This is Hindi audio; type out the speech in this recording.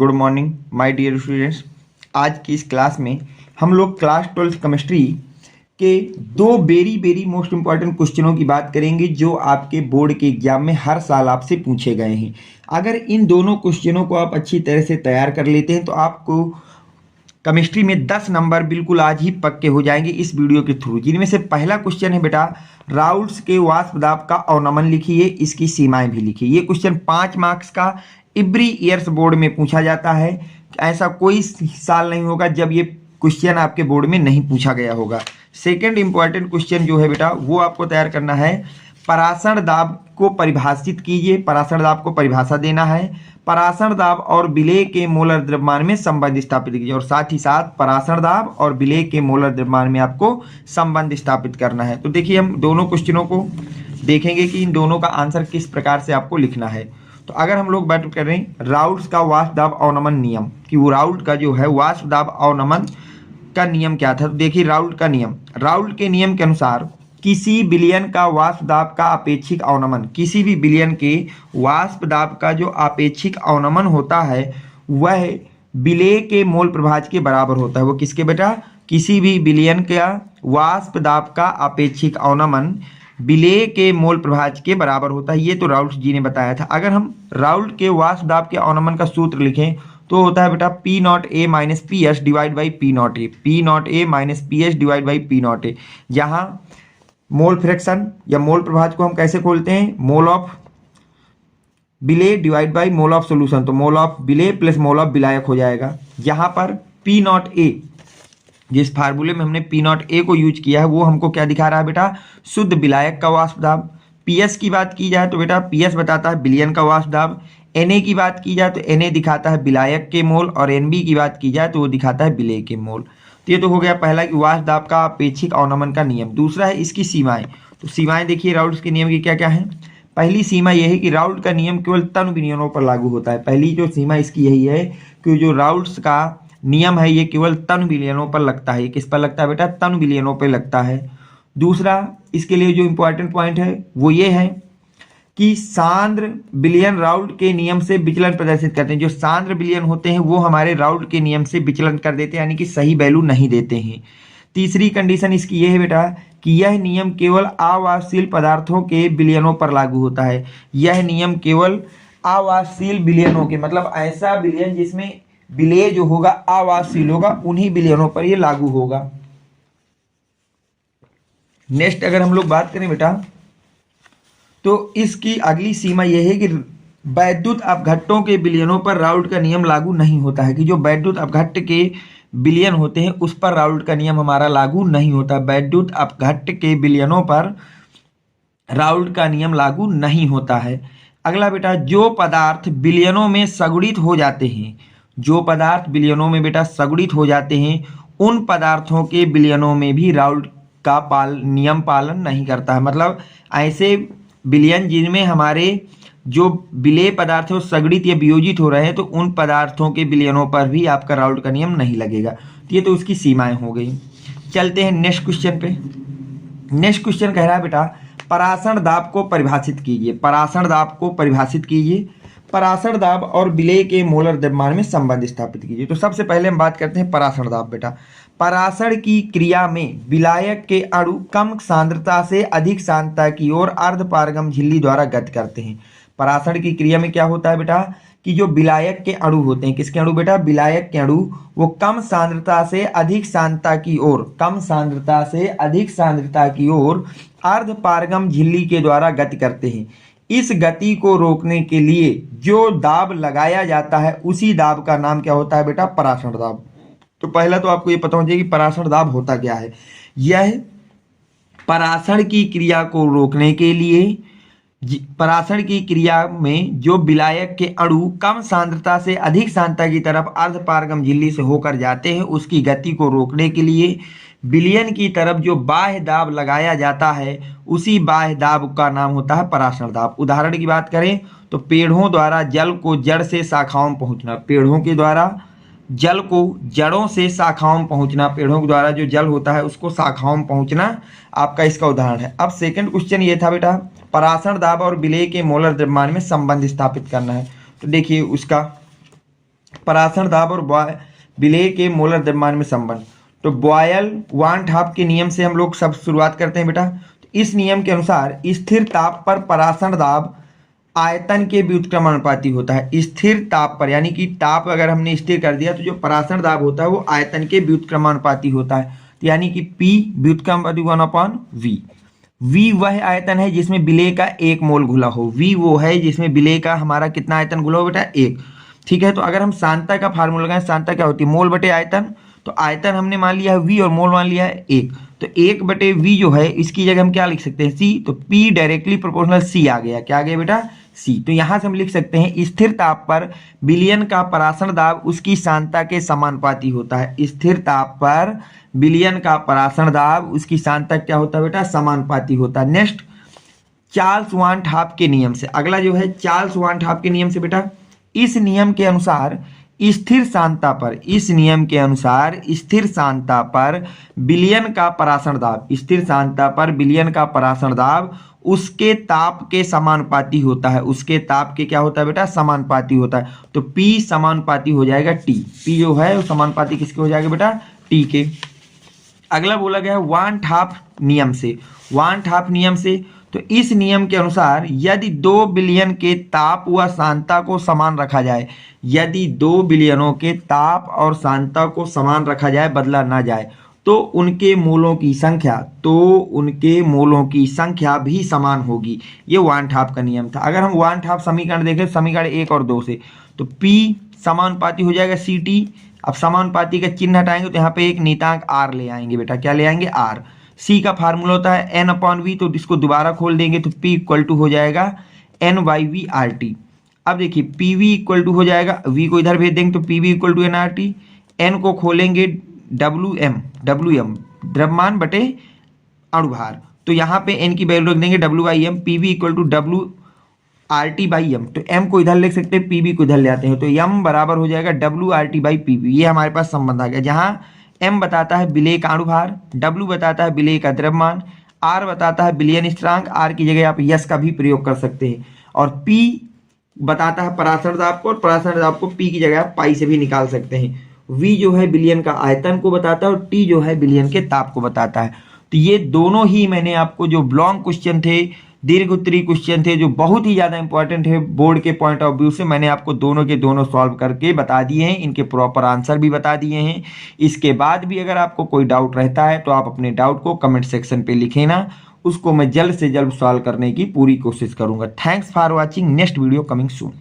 Good morning my dear students. आज की इस क्लास में हम लोग क्लास 12 केमिस्ट्री के दो वेरी मोस्ट इंपॉर्टेंट क्वेश्चनों की बात करेंगे जो आपके बोर्ड के एग्जाम में हर साल आपसे पूछे गए हैं। अगर इन दोनों क्वेश्चनों को आप अच्छी तरह से तैयार कर लेते हैं तो आपको केमिस्ट्री में 10 नंबर बिल्कुल आज ही पक्के हो जाएंगे इस वीडियो के थ्रू। जिनमें से पहला क्वेश्चन है बेटा, राउल्ट्स के वाष्प दाब का अवनमन लिखिए, इसकी सीमाएं भी लिखिए। ये क्वेश्चन 5 मार्क्स का एवरी ईयर्स बोर्ड में पूछा जाता है। ऐसा कोई साल नहीं होगा जब ये क्वेश्चन आपके बोर्ड में नहीं पूछा गया होगा। सेकंड इंपॉर्टेंट क्वेश्चन जो है बेटा वो आपको तैयार करना है, परासरण दाब को परिभाषित कीजिए। परासरण दाब को परिभाषा देना है। परासरण दाब और विलेय के मोलर द्रव्यमान में संबंध स्थापित कीजिए और साथ ही साथ परासरण दाब और विलेय के मोलर द्रव्यमान में आपको संबंध स्थापित करना है। तो देखिए हम दोनों क्वेश्चनों को देखेंगे कि इन दोनों का आंसर किस प्रकार से आपको लिखना है। तो अगर हम लोग बात करें राउल्ट्स का वाष्प दाब अवनमन नियम कि वो राउल्ट का जो है वाष्प दाब अवनमन का नियम क्या था, तो देखिए राउल्ट का नियम, राउल्ट के नियम के अनुसार किसी विलयन का वाष्प दाब का अपेक्षिक अवनमन, किसी भी विलयन के वाष्प दाब का जो अपेक्षिक अवनमन होता है वह विलेय के मोल प्रभाज के बराबर होता है। वो किसके बेटा, किसी भी विलयन का वाष्प दाब का अपेक्षिक अवनमन विलेय के मोल प्रभाज के बराबर होता है। ये तो राउल्ट जी ने बताया था। अगर हम राउल्ट के वाष्प दाब के अवनमन का सूत्र लिखें तो होता है बेटा P not a minus P S divide by P not a, P not a minus P S divide by P not a. जहाँ मोल फ्रैक्शन या मोल प्रभाज को हम कैसे खोलते हैं, मोल ऑफ विलेय divide by mole of solution, तो मोल ऑफ विलेय प्लस मोल ऑफ विलायक हो जाएगा। यहाँ पर पी नॉट ए, जिस फार्मूले में हमने पी नॉट ए को यूज किया है वो हमको क्या दिखा रहा है बेटा, शुद्ध विलायक का वाष्प दाब। पीएस की बात की जाए तो बेटा पीएस बताता है विलयन का वाष्प दाब। एनए की बात की जाए तो एनए दिखाता है विलायक के मोल और एनबी की बात की जाए तो वो दिखाता है विलेय के मोल। तो ये तो हो गया पहला कि वाष्प दाब का अपेक्षिक अवनमन का नियम। दूसरा है इसकी सीमाएं। तो सीमाएं देखिए राउल्ट्स के नियम की क्या क्या है। पहली सीमा यह है कि राउल्ट का नियम केवल तन विलयनों पर लागू होता है। पहली जो सीमा इसकी यही है कि जो राउल्ट्स का नियम है ये केवल तन विलयनों पर लगता है। किस पर लगता है बेटा, तन विलयनों पर लगता है। दूसरा इसके लिए जो इंपॉर्टेंट पॉइंट है वो ये है कि सांद्र विलयन राउल्ट के नियम से विचलन प्रदर्शित करते हैं। जो सांद्र विलयन होते हैं वो हमारे राउल्ट के नियम से विचलन कर देते हैं, यानी कि सही वैल्यू नहीं देते हैं। तीसरी कंडीशन इसकी यह है बेटा कि यह नियम केवल अवाष्पशील पदार्थों के विलयनों पर लागू होता है। यह नियम केवल अवाष्पशील विलयनों के, मतलब ऐसा विलयन जिसमें विलेय जो होगा अवाष्पशील होगा उन्हीं विलयनों पर यह लागू होगा। नेक्स्ट अगर हम लोग बात करें बेटा तो इसकी अगली सीमा यह है कि वैद्युत अपघट्टों के विलयनों पर राउल्ट का नियम लागू नहीं होता है। कि जो वैद्युत अपघट्ट के विलयन होते हैं उस पर राउल्ट का नियम हमारा लागू नहीं होता। वैद्युत अपघट्ट के विलयनों पर राउल्ट का नियम लागू नहीं होता है। अगला बेटा, जो पदार्थ विलयनों में सगुणित हो जाते हैं, जो पदार्थ विलयनों में बेटा सगुणित हो जाते हैं उन पदार्थों के विलयनों में भी राउल्ट का नियम पालन नहीं करता है। मतलब ऐसे विलयन जिनमें हमारे जो विलेय पदार्थ है वो सगड़ित या वियोजित हो रहे हैं तो उन पदार्थों के विलयनों पर भी आपका राउल्ट का नियम नहीं लगेगा। तो ये तो उसकी सीमाएं हो गई। चलते हैं नेक्स्ट क्वेश्चन पे। नेक्स्ट क्वेश्चन कह रहा है बेटा परासरण दाब को परिभाषित कीजिए। परासरण दाब को परिभाषित कीजिए। परासरण दाब और विलेय के मोलर द्रव्यमान में संबंध स्थापित कीजिए। तो सबसे पहले हम बात करते हैं परासरण दाब। बेटा परासरण की क्रिया में विलायक के अणु कम सांद्रता से अधिक सांद्रता की ओर अर्धपारगम झिल्ली द्वारा गति करते हैं। परासरण की क्रिया में क्या होता है बेटा कि जो विलायक के अणु होते हैं, किसके अणु बेटा, विलायक के अणु, वो कम सांद्रता से अधिक सांद्रता की ओर, कम सांद्रता से अधिक सांद्रता की ओर अर्धपारगम झिल्ली के द्वारा गति करते हैं। इस गति को रोकने के लिए जो दाब लगाया जाता है उसी दाब का नाम क्या होता है बेटा, परासरण दाब। तो पहला तो आपको ये पता होना चाहिए कि परासरण दाब होता क्या है। यह परासरण की क्रिया को रोकने के लिए, परासरण की क्रिया में जो विलायक के अणु कम सांद्रता से अधिक सांद्रता की तरफ अर्धपारगम झिल्ली से होकर जाते हैं उसकी गति को रोकने के लिए विलयन की तरफ जो बाह्य दाब लगाया जाता है उसी बाह्य दाब का नाम होता है परासरण दाब। उदाहरण की बात करें तो पेड़ों द्वारा जल को जड़ से शाखाओं में पहुंचना, पेड़ों के द्वारा जल को जड़ों से शाखाओं में पहुंचना, पेड़ों के द्वारा जो जल होता है उसको शाखाओं में पहुंचना आपका इसका उदाहरण है। अब सेकंड क्वेश्चन ये था बेटा परासरण दाब और विलेय के मोलर द्रव्यमान में संबंध स्थापित करना है। तो देखिए उसका परासरण दाब और विलेय के मोलर द्रव्यमान में संबंध। तो बॉयल वान हाफ के नियम से हम लोग सब शुरुआत करते हैं बेटा। तो इस नियम के अनुसार स्थिर ताप पर परासरण दाब आयतन के व्युत्क्रमानुपाती होता है। स्थिर ताप पर, यानी कि ताप अगर हमने स्थिर कर दिया तो जो परासरण दाब होता है वो आयतन के व्युत्क्रमानुपाती होता है। तो यानी कि P व्युत्क्रमानुपाती 1/V। V वह आयतन है जिसमें विलेय का 1 मोल घुला हो। V वो है जिसमें विलेय का हमारा कितना आयतन घुला हो बेटा, 1। ठीक है, तो अगर हम सांद्रता का फार्मूला लगाएं, सांद्रता क्या होती है, मोल बटे आयतन। तो आयतन हमने मान लिया है V और मोल मान लिया है 1। तो 1/V जो है इसकी जगह हम क्या लिख सकते हैं, C। तो P डायरेक्टली प्रोपोर्शनल C आ गया। क्या आ गया बेटा, C। तो यहां से हम लिख सकते हैं स्थिर ताप पर विलयन का परासरण दाब उसकी सांद्रता के समानुपाती होता है। स्थिर ताप पर विलयन का परासरण दाब उसकी सांद्रता क्या होता है बेटा, समानुपाती होता है। नेक्स्ट, चार्ल्स वान हाफ के नियम से, अगला जो है चार्ल्स वान हाफ के नियम से बेटा। इस नियम के अनुसार स्थिर सांद्रता पर, इस नियम के अनुसार स्थिर सांद्रता पर विलयन का परासरण दाब, स्थिर सांद्रता पर विलयन का परासरण दाब उसके ताप के समानुपाती होता है। उसके ताप के क्या होता है बेटा, समानुपाती होता है। तो P समानुपाती हो जाएगा T। P जो है वो समानुपाती किसके हो जाएगा बेटा, T के। अगला बोला गया है वान हाफ नियम से। वान हाफ नियम से, तो इस नियम के अनुसार यदि 2 बिलियन के ताप व सांद्रता को समान रखा जाए, यदि 2 बिलियनों के ताप और सांद्रता को समान रखा जाए, बदला ना जाए, तो उनके मूलों की संख्या, तो उनके मूलों की संख्या भी समान होगी। ये वान हाफ का नियम था। अगर हम वान हाफ समीकरण देखें, समीकरण 1 और 2 से, तो P समानुपाती हो जाएगा CT। अब समानुपाती का चिन्ह हटाएंगे तो यहाँ पे एक नियतांक R ले आएंगे बेटा। क्या ले आएंगे, R। C का फार्मूला होता है N/V। तो इसको दोबारा खोल देंगे तो P इक्वल टू हो जाएगा N/V RT। अब देखिए PV इक्वल टू हो जाएगा, V को इधर भेज देंगे तो PV equal to NRT। N को खोलेंगे WM द्रव्यमान बटे अणुभार। तो यहाँ पे N की वैल्यू रख देंगे WIM। PV equal to WRT/M। तो M को इधर लिख सकते हैं, PV को इधर ले आते हैं, तो M बराबर हो जाएगा WRT/PV। ये हमारे पास संबंध आ गया, जहाँ M बताता है विलेय का अणुभार, W बताता है विलेय का द्रव्यमान, R बताता है विलयन स्थिरांक। R की जगह आप यस का भी प्रयोग कर सकते हैं। और P बताता है परासरण दाब को, और परासरण दाब को P की जगह आप पाई से भी निकाल सकते हैं। V जो है विलयन का आयतन को बताता है और T जो है विलयन के ताप को बताता है। तो ये दोनों ही मैंने आपको जो लॉन्ग क्वेश्चन थे, दीर्घ उत्तरीय क्वेश्चन थे, जो बहुत ही ज़्यादा इंपॉर्टेंट है बोर्ड के पॉइंट ऑफ व्यू से, मैंने आपको दोनों के दोनों सॉल्व करके बता दिए हैं। इनके प्रॉपर आंसर भी बता दिए हैं। इसके बाद भी अगर आपको कोई डाउट रहता है तो आप अपने डाउट को कमेंट सेक्शन पे लिखें ना, उसको मैं जल्द से जल्द सॉल्व करने की पूरी कोशिश करूंगा। Thanks for watching. Next video coming soon.